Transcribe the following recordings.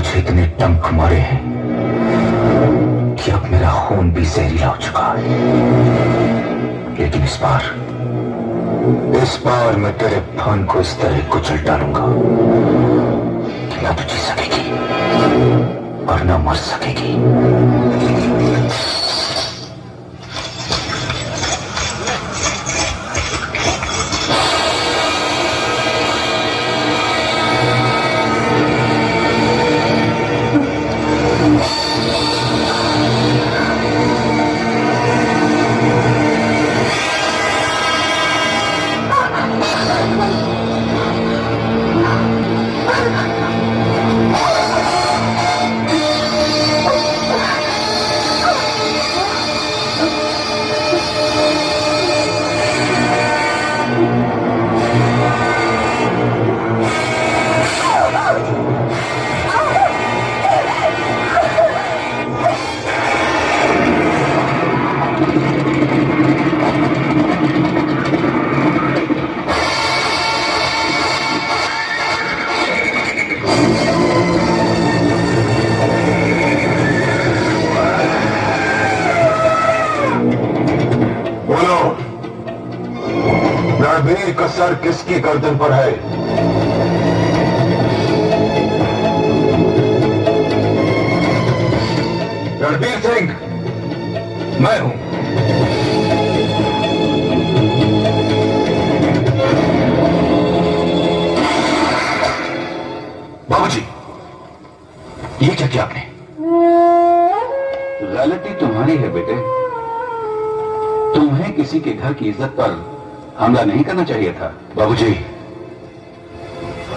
मुझे इतने टंक मारे हैं कि अब मेरा खून भी जहरीला हो चुका है। लेकिन इस बार मैं तेरे फन को इस तरह कुचल डालूंगा कि ना तो जी सकेगी और ना मर सकेगी। रणबीर का सर किसकी गर्दन पर है? रणबीर सिंह, मैं हूं। बाबूजी, ये क्या किया आपने? गलती तुम्हारी है बेटे। तुम्हें किसी के घर की इज्जत पर हमला नहीं करना चाहिए था। बाबूजी,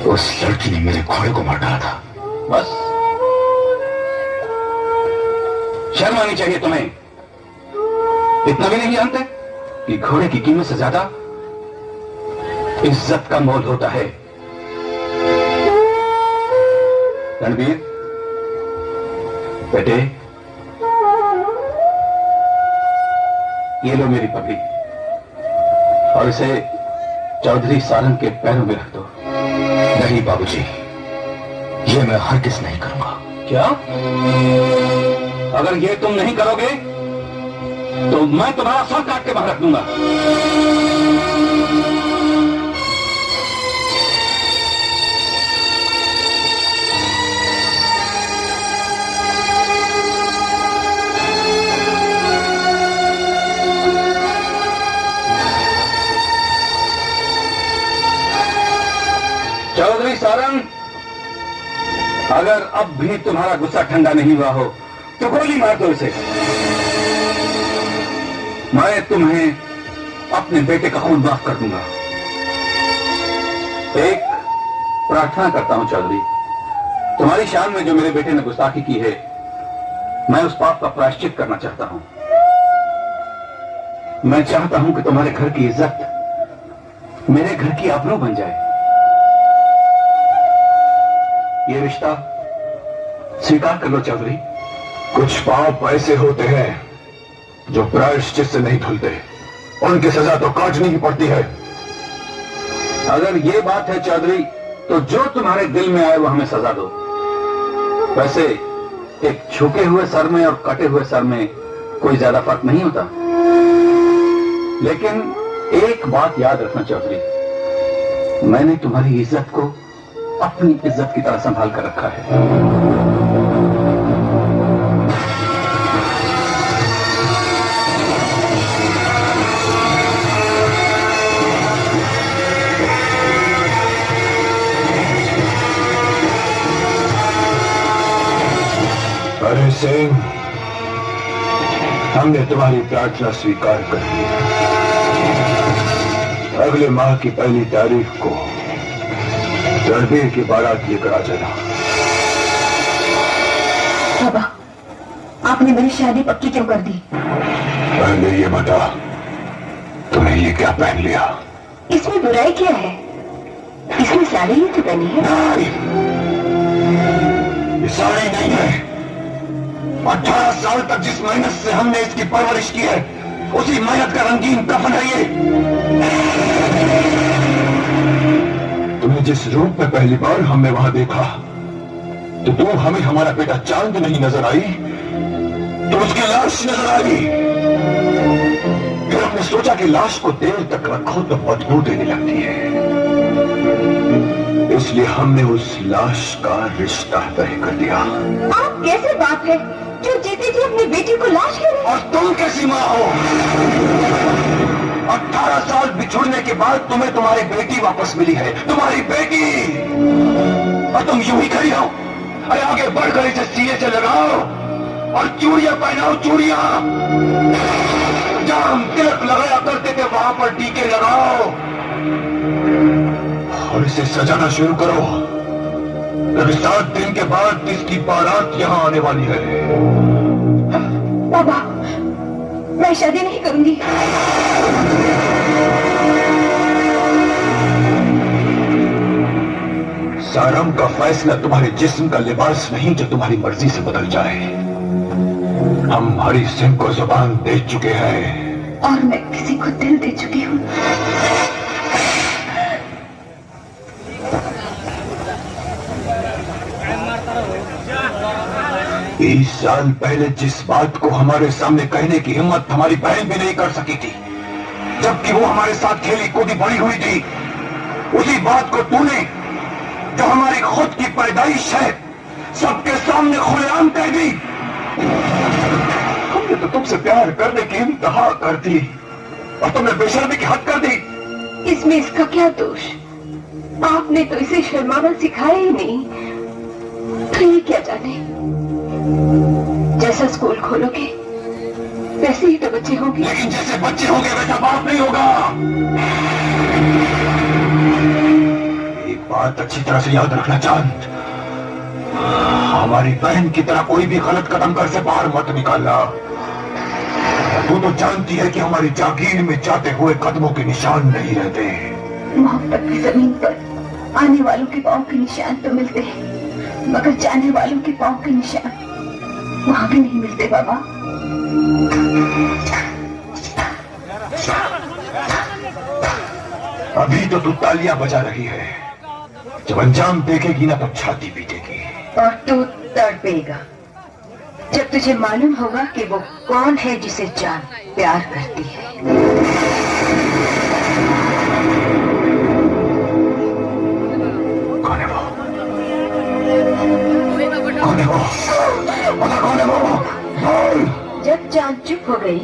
उस लड़की ने मेरे घोड़े को मार डाला था। बस शर्म आनी चाहिए तुम्हें। इतना भी नहीं जानते कि घोड़े की कीमत से ज्यादा इज्जत का मोल होता है। रणबीर बेटे, ये लो मेरी पगड़ी और इसे चौधरी सारंग के पैरों में रख दो। नहीं बाबूजी, ये मैं हरगिज़ नहीं करूंगा। क्या? अगर ये तुम नहीं करोगे तो मैं तुम्हारा सर काट के बाहर रख दूंगा। चौधरी सारंग, अगर अब भी तुम्हारा गुस्सा ठंडा नहीं हुआ हो तो गोली मार दो इसे। मैं तुम्हें अपने बेटे का खून माफ कर दूंगा। एक प्रार्थना करता हूं चौधरी, तुम्हारी शान में जो मेरे बेटे ने गुस्ताखी की है, मैं उस पाप का प्रायश्चित करना चाहता हूं। मैं चाहता हूं कि तुम्हारे घर की इज्जत मेरे घर की आबरू बन जाए। ये रिश्ता स्वीकार कर लो चौधरी। कुछ पाप ऐसे होते हैं जो प्रायश्चित से नहीं धुलते, उनकी सजा तो काटनी ही पड़ती है। अगर ये बात है चौधरी, तो जो तुम्हारे दिल में आए वो हमें सजा दो। वैसे एक झुके हुए सर में और कटे हुए सर में कोई ज्यादा फर्क नहीं होता। लेकिन एक बात याद रखना चौधरी, मैंने तुम्हारी इज्जत को अपनी इज्जत की तरह संभाल कर रखा है। अरे सिंह, हमने तुम्हारी प्रार्थना स्वीकार कर ली। अगले माह की 1 तारीख को रणबीर की बारात लेकर आ जाना। बाबा, आपने मेरी शादी पक्की क्यों कर दी? पहले ये बता, तुमने ये क्या पहन लिया? इसमें बुराई क्या है? इसमें साड़ी ही तो पहनी है। नहीं, ये साड़ी नहीं है। 18 साल तक जिस मेहनत से हमने इसकी परवरिश की है, उसी मेहनत का रंगीन कफन है ये। तुम्हें जिस रूप में पहली बार हमने वहां देखा, तो तू हमें हमारा बेटा चांद नहीं नजर आई तो उसकी लाश नजर आई। फिर हमने सोचा कि लाश को देर तक रखो तो बदबू देने लगती है, इसलिए हमने उस लाश का रिश्ता तय कर दिया। आप कैसे बात है जो जीते जी अपनी बेटी को लाश कह रहे हैं? और तुम कैसी माँ हो? 18 साल बिछुड़ने के बाद तुम्हें तुम्हारी बेटी वापस मिली है, तुम्हारी बेटी, और तुम यूं ही खड़ी हो। अरे आगे बढ़कर इसे सीने से लगाओ और चूड़ियां पहनाओ, चूड़ियां। जहां हम तिलक लगाया करते थे वहां पर टीके लगाओ और इसे सजाना शुरू करो। क्योंकि 7 दिन के बाद इसकी बारात यहां आने वाली है। बाबा, मैं शादी नहीं करूंगी। सारम का फैसला तुम्हारे जिस्म का लिबास नहीं जो तुम्हारी मर्जी से बदल जाए। हम हरि सिंह को जुबान दे चुके हैं और मैं किसी को दिल दे चुकी हूँ। 20 साल पहले जिस बात को हमारे सामने कहने की हिम्मत हमारी बहन भी नहीं कर सकी थी, जबकि वो हमारे साथ खेली कूदी बड़ी हुई थी, उसी बात को तूने जो हमारी खुद की पैदाइश है सबके सामने खुलेआम कह दी। हमने तो तुमसे प्यार करने की इंतहा कर दी और तुमने बेशर्मी की हद कर दी। इसमें इसका क्या दोष? आपने तो इसे शर्माना सिखाया ही नहीं, तो ये क्या जाने। जैसा स्कूल खोलोगे वैसे ही तो बच्चे होंगे। लेकिन जैसे बच्चे होंगे वैसा बाप नहीं होगा। एक बात अच्छी तरह से याद रखना चांद, हमारी बहन की तरह कोई भी गलत कदम घर से बाहर मत निकालना। तू तो जानती है कि हमारी जागीर में जाते हुए कदमों के निशान नहीं रहते। मोहब्बत की जमीन पर आने वालों के पांव के निशान तो मिलते हैं, मगर जाने वालों के पांव के निशान वहां भी नहीं मिलते बाबा। अभी तो तू तालियां बजा रही है, जब अंजाम देखेगी ना तो छाती पीटेगी। और तू तड़पेगा जब तुझे मालूम होगा कि वो कौन है जिसे जान प्यार करती है। कौन है वो? कौन है वो? कौन है वो? बोल। जब चांद चुप हो गई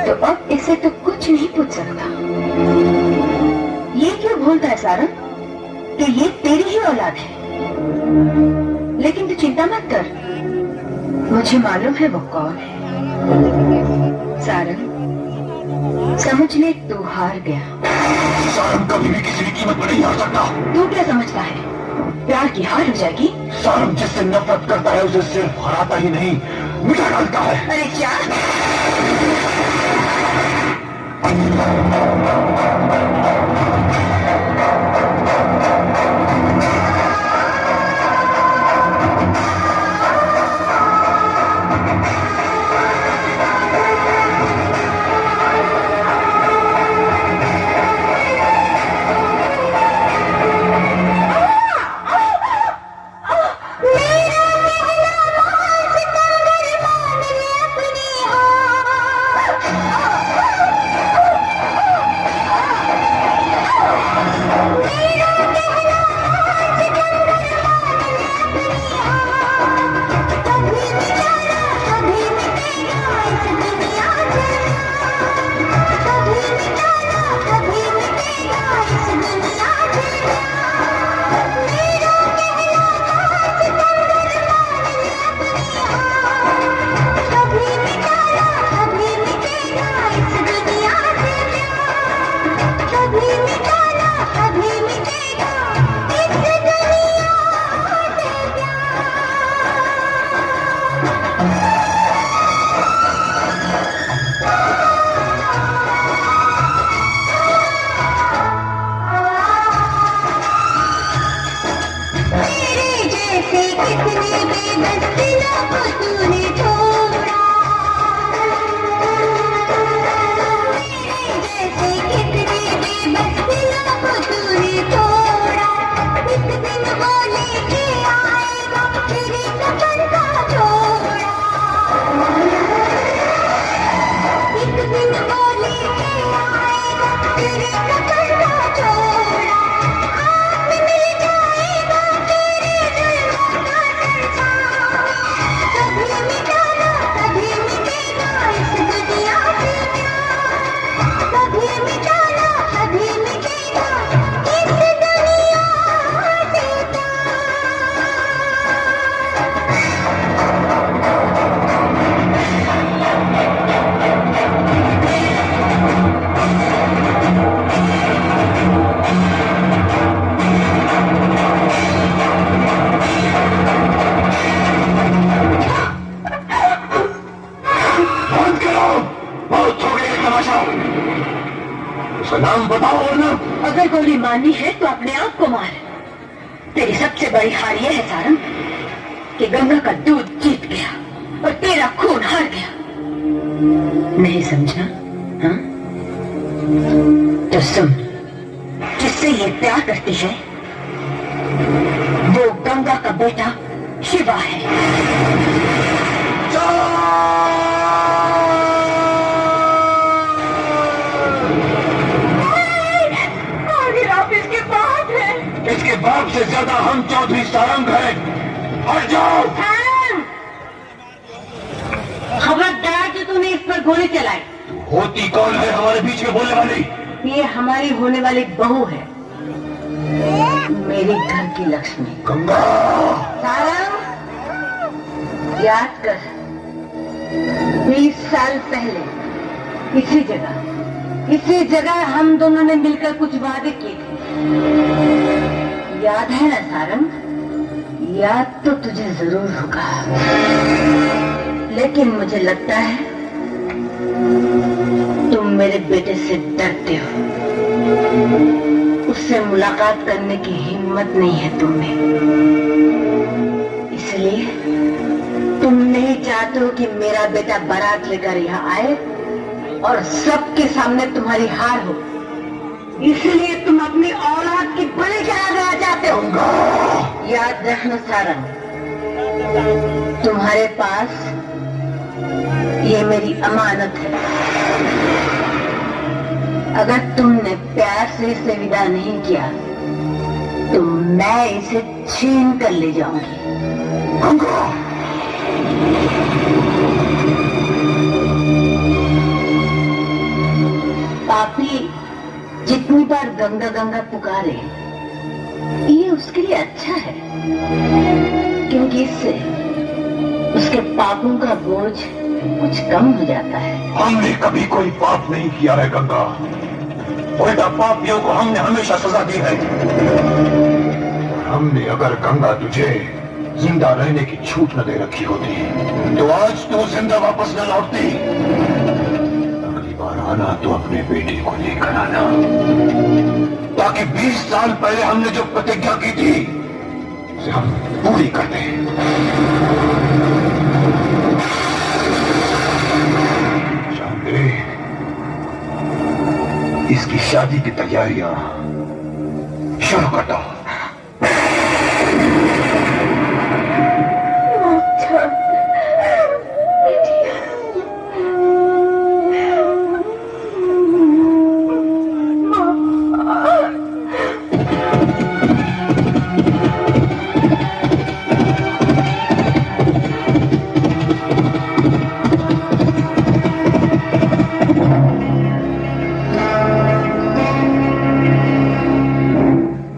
तो अब इसे तो कुछ नहीं पूछ सकता। ये क्यों भूलता है सारंग कि ये तेरी ही औलाद है? लेकिन तू चिंता मत कर, मुझे मालूम है वो कौन है। सारंग, समझ ले तू हार गया। सारंग कभी भी किसी भी कीमत पर नहीं हार सकता। तू क्या समझता है प्यार की हार हो जाएगी? सारंग जिससे नफरत करता है उसे सिर्फ हराता ही नहीं मिटा डालता है। अरे चांद, नाम बताओ वरना। अगर गोली मारनी है तो अपने आप को मार। तेरी सबसे बड़ी हार यह है सारंग कि गंगा का दूध जीत गया और तेरा खून हार गया। नहीं समझा? हाँ? तो सुन, जिससे ये प्यार करती है वो गंगा का बेटा शिवा है। आखिर आप इसके बाप हैं। इसके बाप से ज्यादा हम चौधरी सारंग हैं। हट जाओ। खबरदार जो तूने इस पर गोली चलाई। होती कौन है हमारे बीच में बोलने वाली? ये हमारी होने वाली बहू है, मेरे घर की लक्ष्मी। गंगा। सारंग, याद कर 20 साल पहले इसी जगह हम दोनों ने मिलकर कुछ वादे किए थे। याद है ना सारंग? याद तो तुझे जरूर होगा, लेकिन मुझे लगता है तुम मेरे बेटे से डरते हो। उससे मुलाकात करने की हिम्मत नहीं है तुम्हें, इसलिए तुम नहीं चाहते हो कि मेरा बेटा बारात लेकर यहाँ आए और सबके सामने तुम्हारी हार हो। इसलिए तुम अपनी औलाद की बलि चढ़ा देना चाहते हो। याद रखना सारंग, तुम्हारे पास ये मेरी अमानत है। अगर तुमने प्यार से इसे विदा नहीं किया तो मैं इसे छीन कर ले जाऊंगी। पापी जितनी बार गंगा गंगा पुकारे ये उसके लिए अच्छा है, क्योंकि इससे उसके पापों का बोझ कुछ कम हो जाता है। हमने कभी कोई पाप नहीं किया है गंगा, उल्टा पापियों को हमने हमेशा सजा दी है। हमने अगर गंगा तुझे जिंदा रहने की छूट न दे रखी होती तो आज तू जिंदा वापस न लौटती। अगली बार आना तो अपने बेटे को लेकर आना, ताकि 20 साल पहले हमने जो प्रतिज्ञा की थी उसे हम पूरी कर दें। इसकी शादी की तैयारियां शुरू कर दो।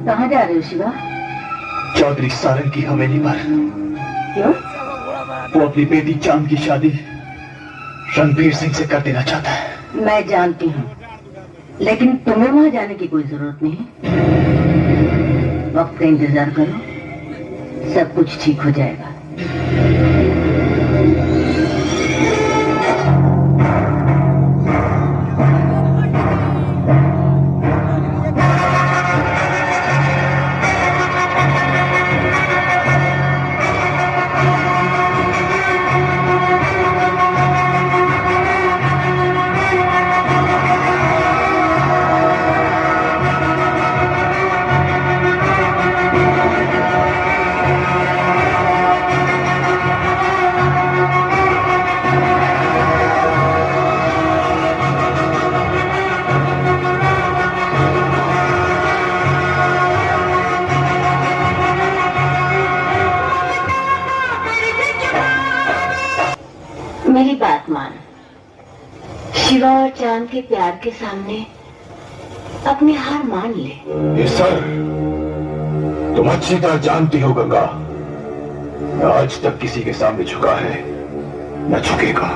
कहाँ जा रहे हो शिवा? चौधरी सारंग की हवेली पर। क्यों? वो अपनी बेटी चांद की शादी रणबीर सिंह से कर देना चाहता है। मैं जानती हूँ, लेकिन तुम्हें वहां जाने की कोई जरूरत नहीं। वक्त का इंतजार करो, सब कुछ ठीक हो जाएगा। मेरी बात मान, शिवा और चांद के प्यार के सामने अपनी हार मान ले। ये सर, तुम अच्छी तरह जानती हो गंगा, आज तक किसी के सामने झुका है न झुकेगा,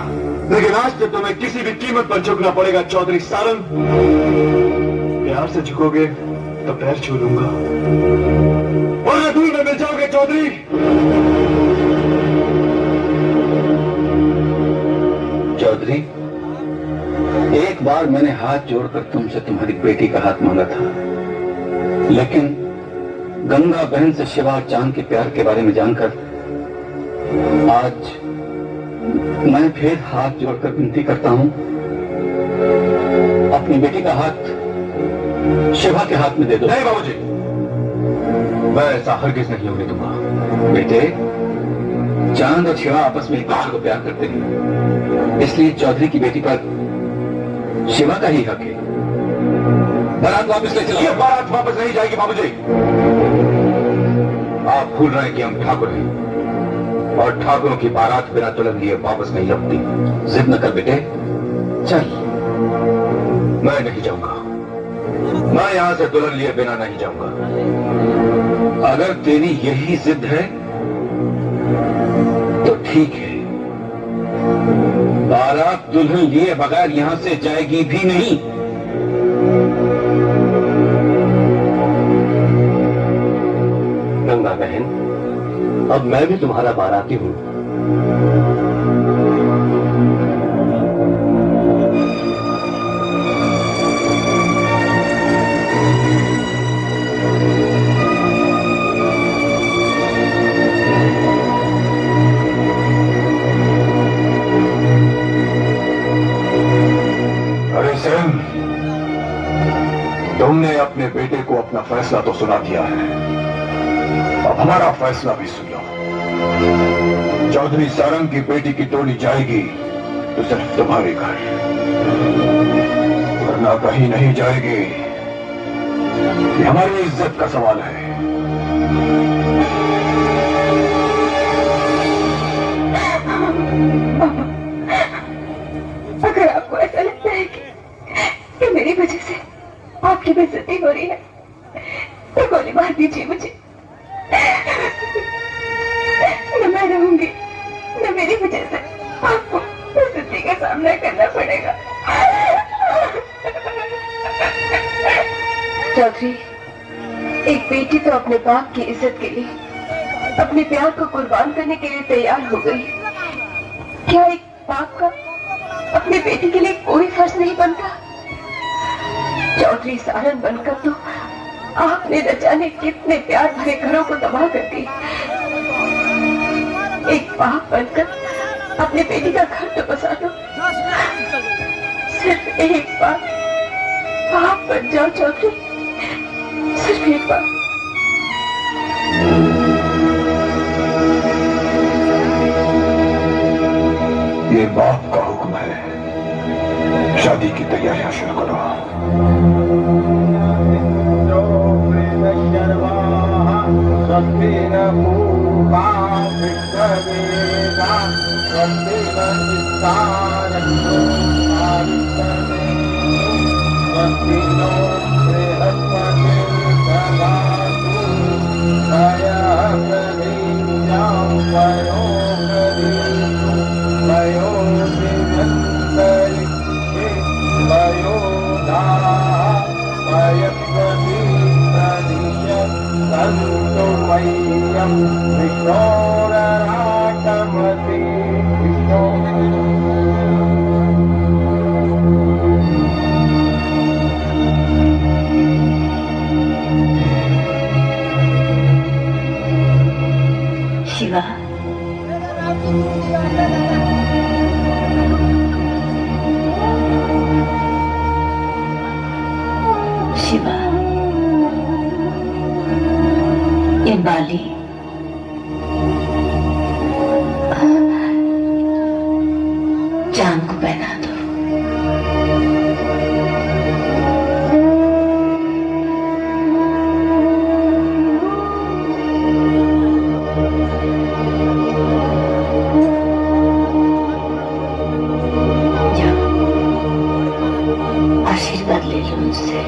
लेकिन आज तक तुम्हें किसी भी कीमत पर झुकना पड़ेगा चौधरी सारंग। प्यार से झुकोगे तो पैर छू लूंगा, और दूर में मिल जाओगे चौधरी। चौधरी, एक एक बार मैंने हाथ जोड़कर तुमसे तुम्हारी बेटी का हाथ मांगा था, लेकिन गंगा बहन से शिवा और चांद के प्यार के बारे में जानकर आज मैं फिर हाथ जोड़कर विनती करता हूं, अपनी बेटी का हाथ शिवा के हाथ में दे दो। नहीं बाबूजी, मैं ऐसा हरगिज नहीं होने दूंगा। बेटे, चांद और शिवा आपस में एक दूसरे को प्यार करते हैं, इसलिए चौधरी की बेटी पर शिवा का ही हक है। बारात वापस ले चलो। ये बारात वापस नहीं जाएगी बाबूजी। आप भूल रहे हैं कि हम ठाकुर हैं और ठाकुरों की बारात बिना दुल्हन लिए वापस नहीं लौटती। जिद न कर बेटे, चल। मैं नहीं जाऊंगा, मैं यहां से दुल्हन लिए बिना नहीं जाऊंगा। अगर तेरी यही जिद है तो ठीक है, बारात दुल्हन लिए बगैर यहां से जाएगी भी नहीं। गंगा बहन, अब मैं भी तुम्हारा बाराती हूं। अरे सेन, तुमने अपने बेटे को अपना फैसला तो सुना दिया है, अब हमारा फैसला भी सुन लो। चौधरी सारंग की बेटी की टोली जाएगी तो सिर्फ तुम्हारे घर, वरना कहीं नहीं जाएगी। ये हमारी इज्जत का सवाल है। अगर आपको ऐसा लगता है कि मेरी वजह से आपकी बेइज्जती हो रही है तो गोली मार दीजिए मुझे। न मैं रहूंगी, न मेरी वजह से आपको बेइज्जती का सामना करना पड़ेगा। चौधरी, एक बेटी तो अपने बाप की इज्जत के लिए, अपने प्यार को कुर्बान करने के लिए तैयार हो गई। क्या एक बाप का अपनी बेटी के लिए कोई फर्ज नहीं बनता? चौधरी सारंग बनकर तो आपने न जाने कितने प्यार भरे घरों को तबाह कर दी। एक बाप बनकर अपनी बेटी का घर तो बसा दो, सिर्फ एक बार बाप बन जाओ चौधरी, सिर्फ एक बार। ये बाप का हुक्म है, शादी की तैयारियां शुरू करो। शिवा, शिवा, ये बाली चांद को पहना दो। जाओ, आशीर्वाद ले लो मुझसे।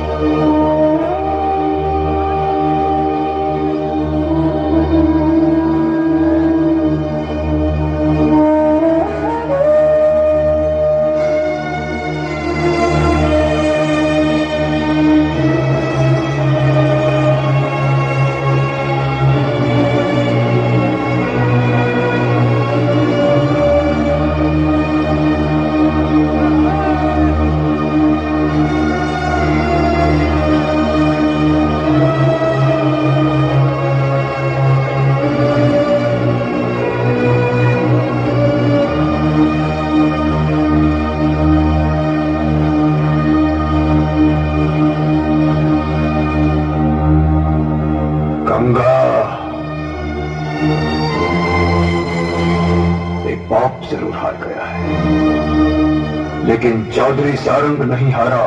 एक बाप जरूर हार गया है, लेकिन चौधरी सारंग नहीं हारा।